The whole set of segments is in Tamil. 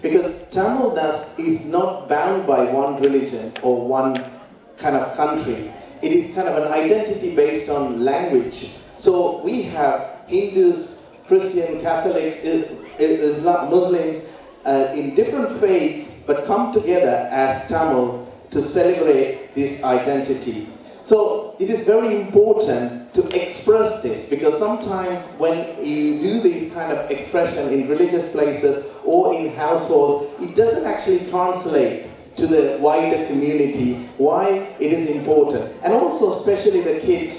Because Tamil is not bound by one religion or one kind of country. It is kind of an identity based on language. So we have Hindus, Christian, Catholics, Islam, Muslims in different faiths, but come together as Tamil to celebrate this identity. So it is very important to express this, because sometimes when you do these kind of expression in religious places or in households, it doesn't actually translate to the wider community why it is important. And also especially the kids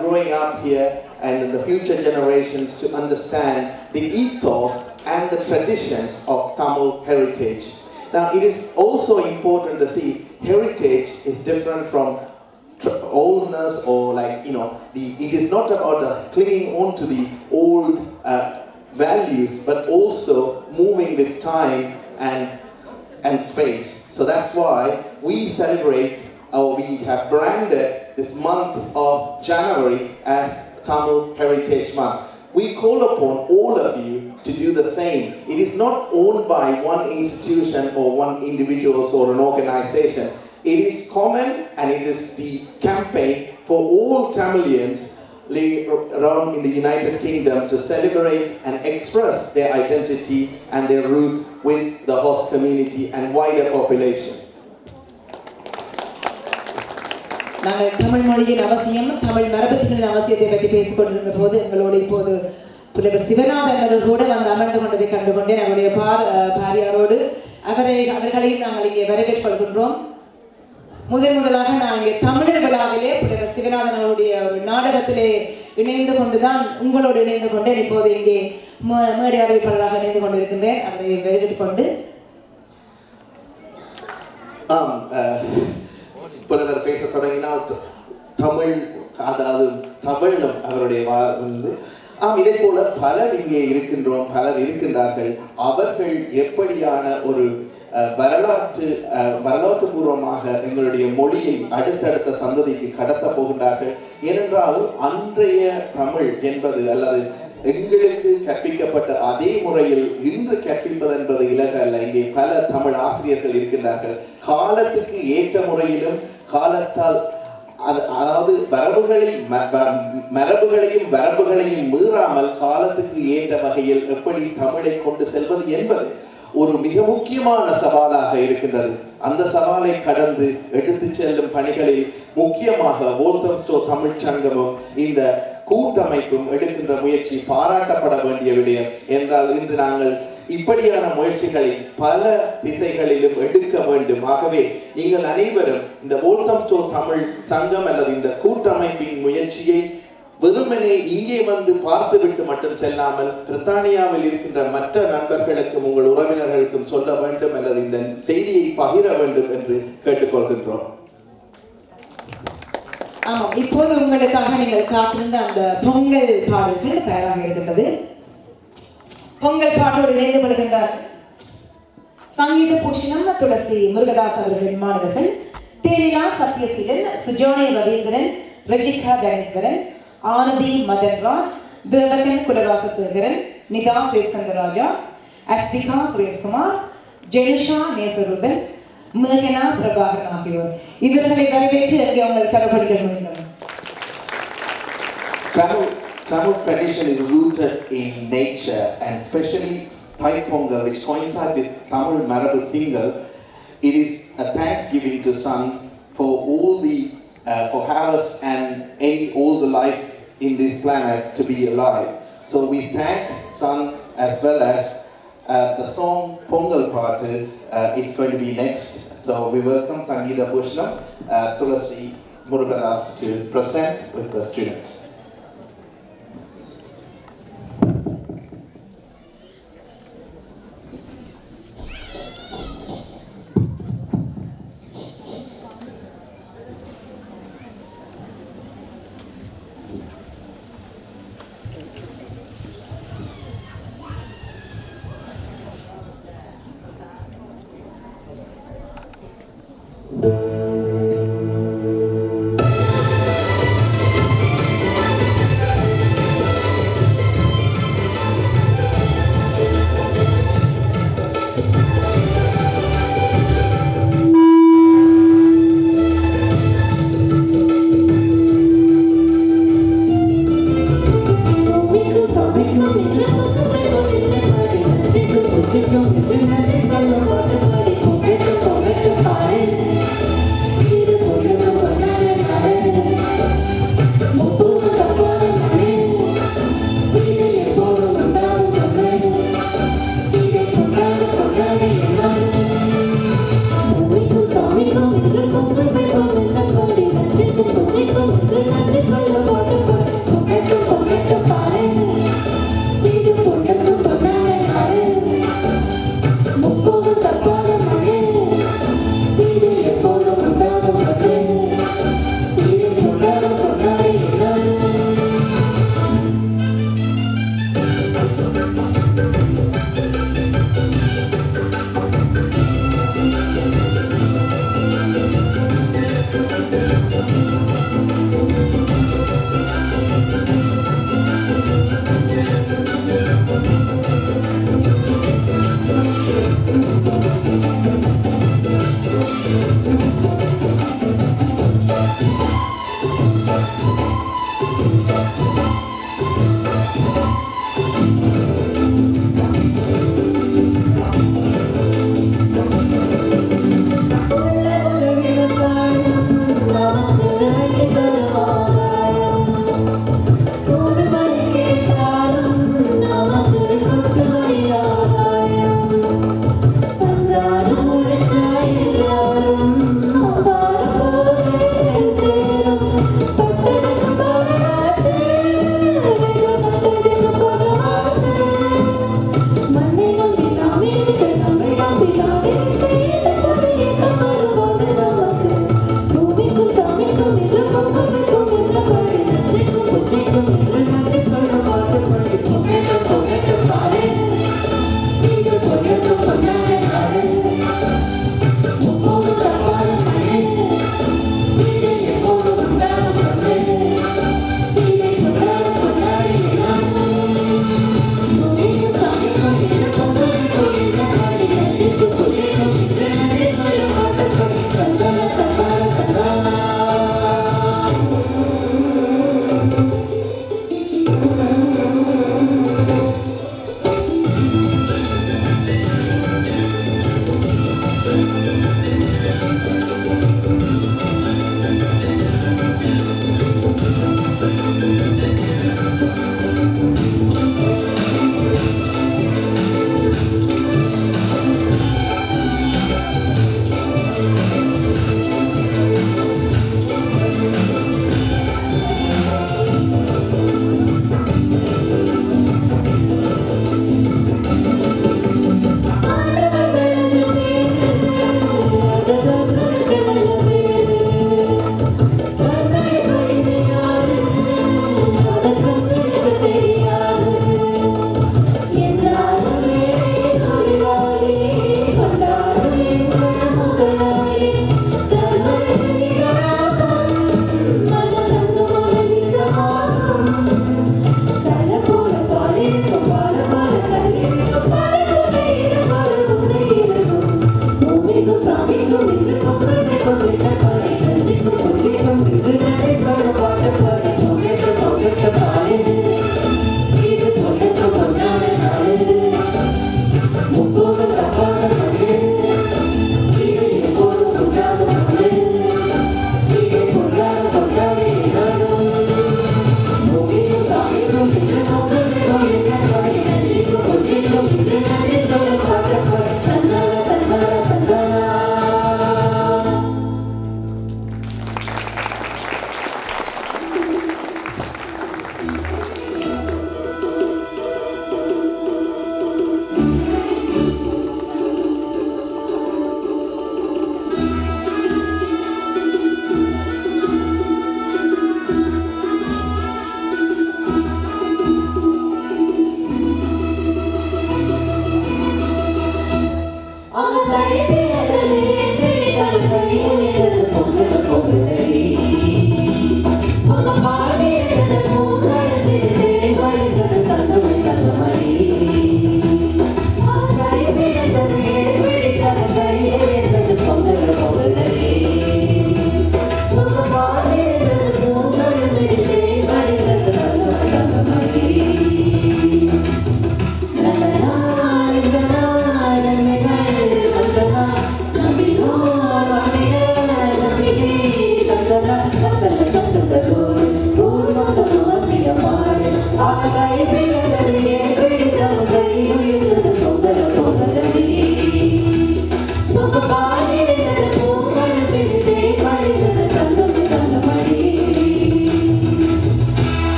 growing up here and the future generations to understand the ethos and the traditions of Tamil heritage. Now it is also important to see heritage is different from oldness, or it is not about clinging on to the old values, but also moving with time and space. So that's why we celebrate, or we have branded this month of January as Tamil Heritage Month. We call upon all of you to do the same. It is not owned by one institution or one individual or an organization. It is common, and it is the campaign for all Tamilians around in the United Kingdom to celebrate and express their identity and their root with the host community and wider population. நாங்கள் தமிழ் மொழியின் அவசியம், தமிழ் மரபுகளின் அவசியத்தை பற்றி பேசிக் கொண்டிருந்த போது எங்களோடு இப்போது புலவர் சிவநாதன் அவர்கள் கூட வந்து அமர்ந்து கொண்டதை கண்டுகொண்டேன். அவருடைய பாரியாரோடு அவர்களையும் நாங்கள் இங்கே வரவேற்றுக் கொள்கின்றோம். முதலாக நான் இங்கே தமிழர் விழாவிலே புலவர் சிவநாதன் அவருடைய ஒரு நாடகத்திலே இணைந்து கொண்டுதான் உங்களோடு இணைந்து கொண்டேன். இப்போது இங்கே மேடை அறிவிப்பாளராக இணைந்து கொண்டிருக்கின்றேன். அவரை வரவேற்றுக் கொண்டு புலவர் பேச தொடங்கினால் தமிழ், அதாவது தமிழும் அவருடைய இதே போல பலர் இங்கே இருக்கின்றோம், பலர் இருக்கின்றார்கள். அவர்கள் எப்படியான ஒரு வரலாற்று பூர்வமாக எங்களுடைய மொழியை அடுத்தடுத்த சந்ததிக்கு கடத்த போகின்றார்கள். ஏனென்றால் அன்றைய தமிழ் என்பது அல்லது எங்களுக்கு கற்பிக்கப்பட்ட அதே முறையில் இன்று கற்பிப்பது என்பது இலகு அல்ல. இங்கே பல தமிழ் ஆசிரியர்கள் இருக்கின்றார்கள். காலத்துக்கு ஏற்ற முறையிலும் காலத்தால் அதாவது மரபுகளையும் வரம்புகளையும் மீறாமல் காலத்துக்கு ஏற்ற வகையில் எப்படி தமிழை கொண்டு செல்வது என்பது ஒரு மிக முக்கியமான சவாலாக இருக்கின்றது. அந்த சவாலை கடந்து எடுத்து செல்லும் பணிகளில் முக்கியமாக வோல்தம்ஸ்டோ தமிழ் சங்கமும் இந்த கூட்டமைப்பும் எடுக்கின்ற முயற்சி பாராட்டப்பட வேண்டிய விடயம். என்றால் இன்று நாங்கள் இப்படியான முயற்சிகளை பல திசைகளிலும் எடுக்க வேண்டும். ஆகவே நீங்கள் அனைவரும் இந்த வோல்தம்ஸ்டோ தமிழ் சங்கம் அல்லது இந்த கூட்டமைப்பின் முயற்சியை வெறுமனே இங்கே வந்து பார்த்துவிட்டு மட்டும் செல்லாமல் பிரித்தானியாவில் இருக்கின்ற மற்ற நண்பர்களுக்கும் உங்கள் உறவினர்களுக்கும் சொல்ல வேண்டும் அல்லது இந்த செய்தியை பகிர வேண்டும் என்று கேட்டுக்கொள்கின்றோம். ஆமாம், இப்போது உங்களுக்காக நீங்கள் காத்திருந்த அந்த பொங்கல் பாடல்கள் தயாராக இருக்கின்றது. பொங்கல் பாட்டோடு இணைந்து கொள்கின்றார் சங்கீத பூஷணம் துளசி முருகதாஸ் அவர்களின் மாணவர்கள் தேனிலா சத்யசீலன், சுஜோனி ரவீந்திரன், ரஜிகா தனேஸ்வரன், ஆனதி மதன்ராஜ், தேவகன் குலவாசசேகரன், நிதா சேசந்தராஜா, அஸ்விகா சுரேஷ்குமார், ஜெனிஷா நேசருடன், மேகனா பிரபாகரன் ஆகியோர். இவர்களை வரவேற்று அங்கே உங்கள் கரப்படுத்த வேண்டும். Tamil tradition is rooted in nature, and especially Thai Pongal, which coincides with Tamil Marabu Tingal. It is a thanksgiving to Sun for all the for harvest and all the life in this planet to be alive. So we thank Sun as well as the song Pongal Paatu. It's going to be next. So we welcome Sangeetha Bhushanam, Tulasi Murugadas to present with the students.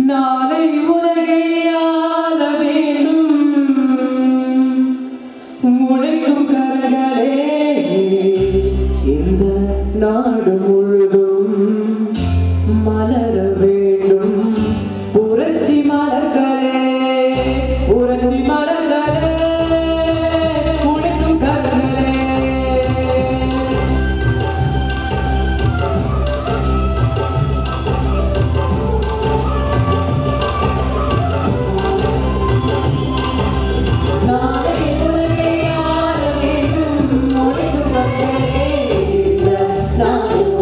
நாளை உலகை ஆள வேண்டும் உழைக்கும் கரங்களே இந்த நாடு முழுதும் மலர வேண்டும் புரட்சி மலர்களே புரட்சி மலர்களே உழைக்கும் கரங்களே Now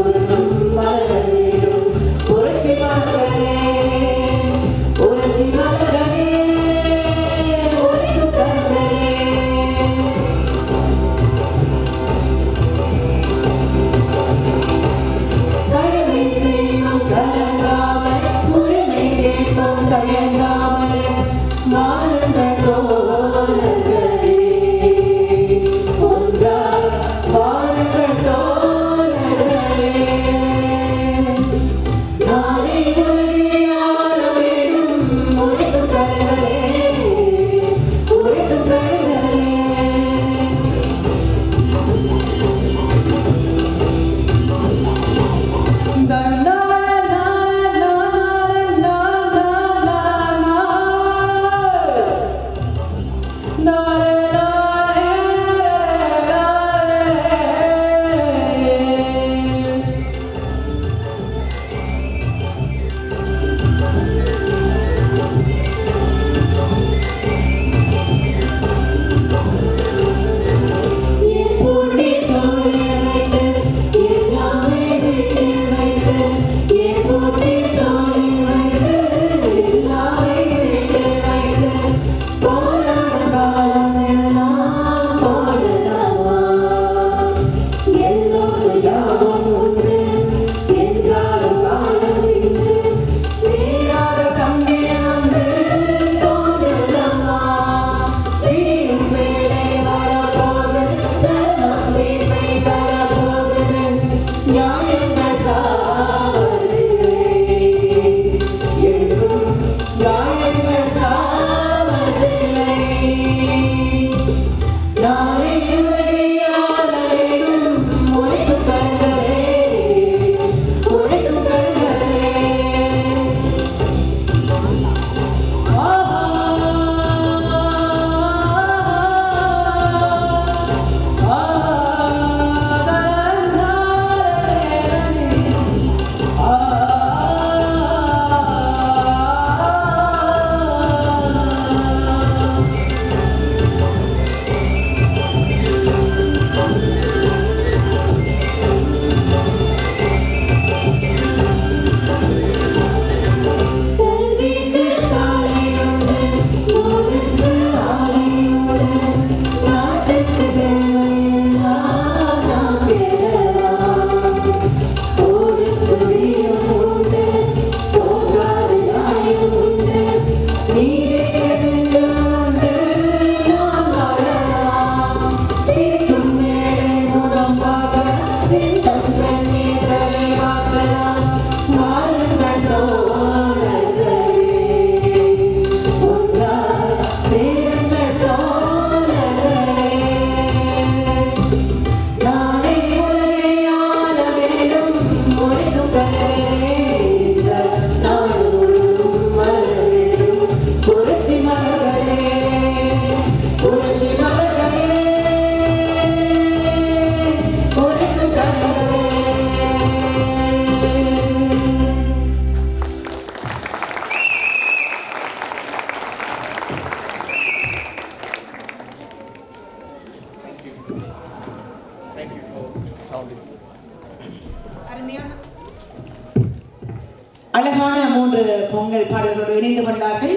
அழகான 3 பொங்கல் பாடல்களோடு இணைந்து கொண்டார்கள்.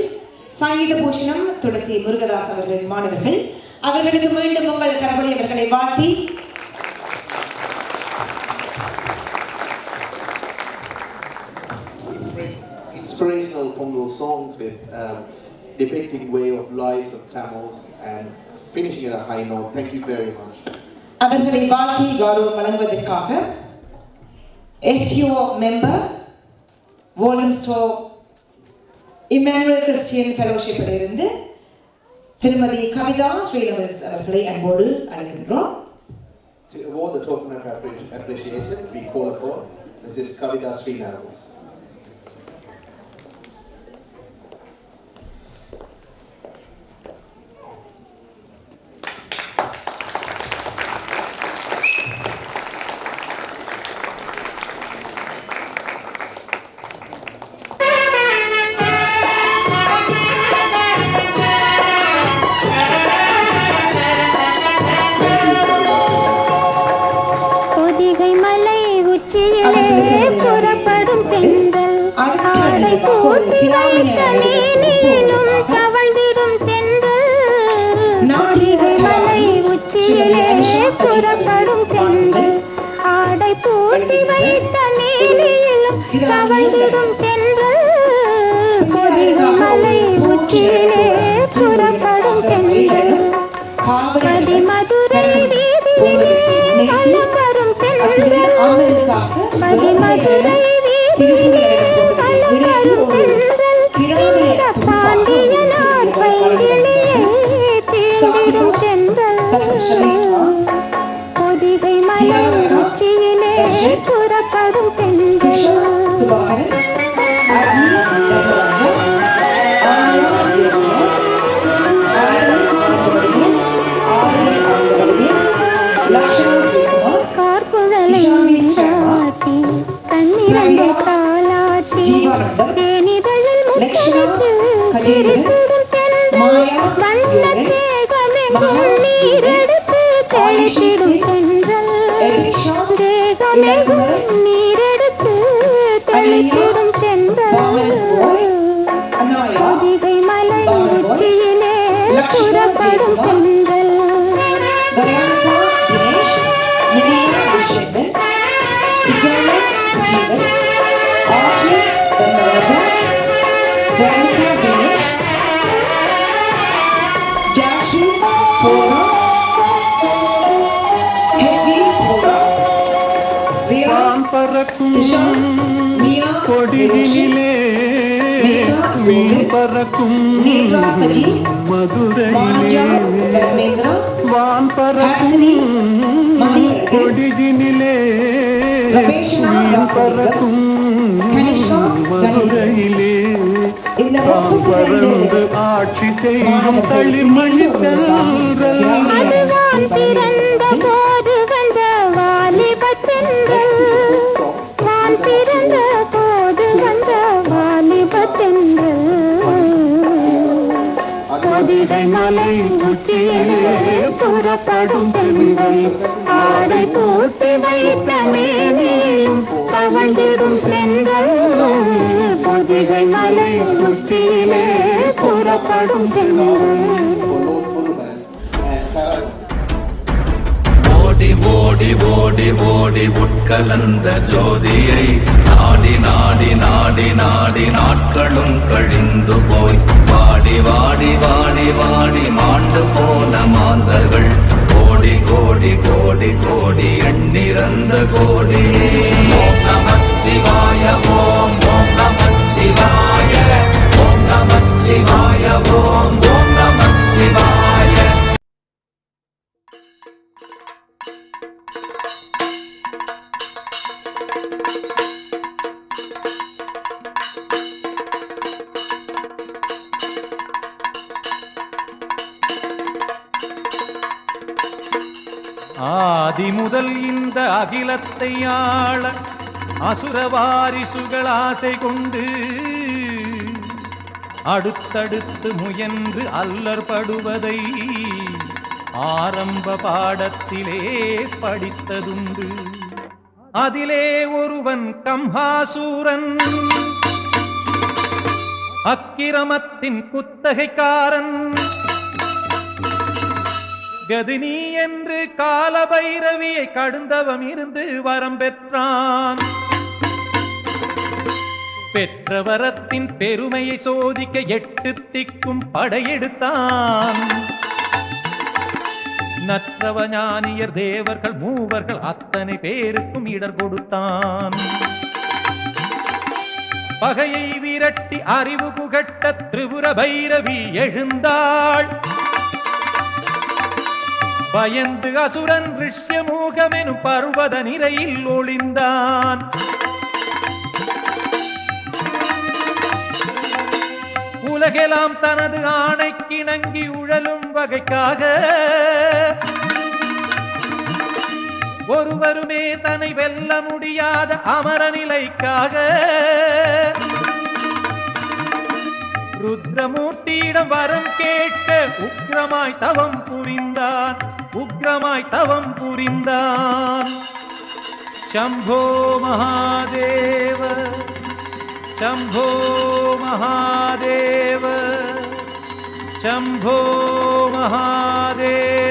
சங்கீத பூஷணம் துளசி முருகதாஸ் அவர்களின் மாணவர்கள். அவர்களுக்கு மீண்டும் உங்கள் கரவொலி அவர்களை வாழ்த்தி inspirational Pongal songs with depicting way of lives of Tamils and finishing at a high note. Thank you very much. அவர்களை வாழ்த்தி கௌரவம் வழங்குவதற்காக FTO member volume store Immanuel Christian ஃபெலோஷிப்பில் இருந்து திருமதி கவிதா ஸ்ரீலவல்ஸ் அவர்களை அன்போடு அழைக்கின்றோம். To award the token of appreciation, we call upon Mrs. Kavita Sreenavels. உட்கலந்த ஜோதியை நாடி நாடி நாடி நாடி நாட்களும் கழிந்து போய் வாடி வாடி வாடி வாடி மாண்டு போன மாந்தர்கள் கோடி கோடி கோடி கோடி எண்ணிறந்த கோடி ஓம் நமச்சிவாய ஓம் ஓம் நமச்சிவாய ஓம் நமச்சிவாய ஓம் ஓம் நமச்சிவாய. ஆதி முதல் இந்த அகிலத்தை ஆள அசுரவாரிசுகள் ஆசை கொண்டு அடுத்தடுத்து முயன்று அல்லற்படுவதை ஆரம்ப பாடத்திலே படித்ததுண்டு. அதிலே ஒருவன் கம்ஹாசூரன், அக்கிரமத்தின் குத்தகைக்காரன். கதினி என்று காலபைரவியை கடுந்தவம் இருந்து வரம் பெற்றான். பெற்ற வரத்தின் பெருமையை சோதிக்க 8 திக்கும் படையெடுத்தான். நற்றவ ஞானியர் தேவர்கள் மூவர்கள் அத்தனை பேருக்கும் இடர் கொடுத்தான். பகையை விரட்டி அறிவு புகட்ட திரிபுர பைரவி எழுந்தாள். பயந்து அசுரன் ரிஷ்யமூகமெனும் பர்வத நிரையில் ஒளிந்தான். உலகெல்லாம் தனது ஆணைக்கிணங்கி உழலும் வகைக்காக ஒருவருமே தன்னை வெல்ல முடியாத அமர நிலைக்காக ருத்ரமூர்த்தியிடம் வரம் கேட்க உக்ரமாய் தவம் புரிந்தான். உக்ரமாய் தவம் புரிந்தான். சம்போ மகாதேவ, சம்போ மகாதேவ, சம்போ மகாதேவ.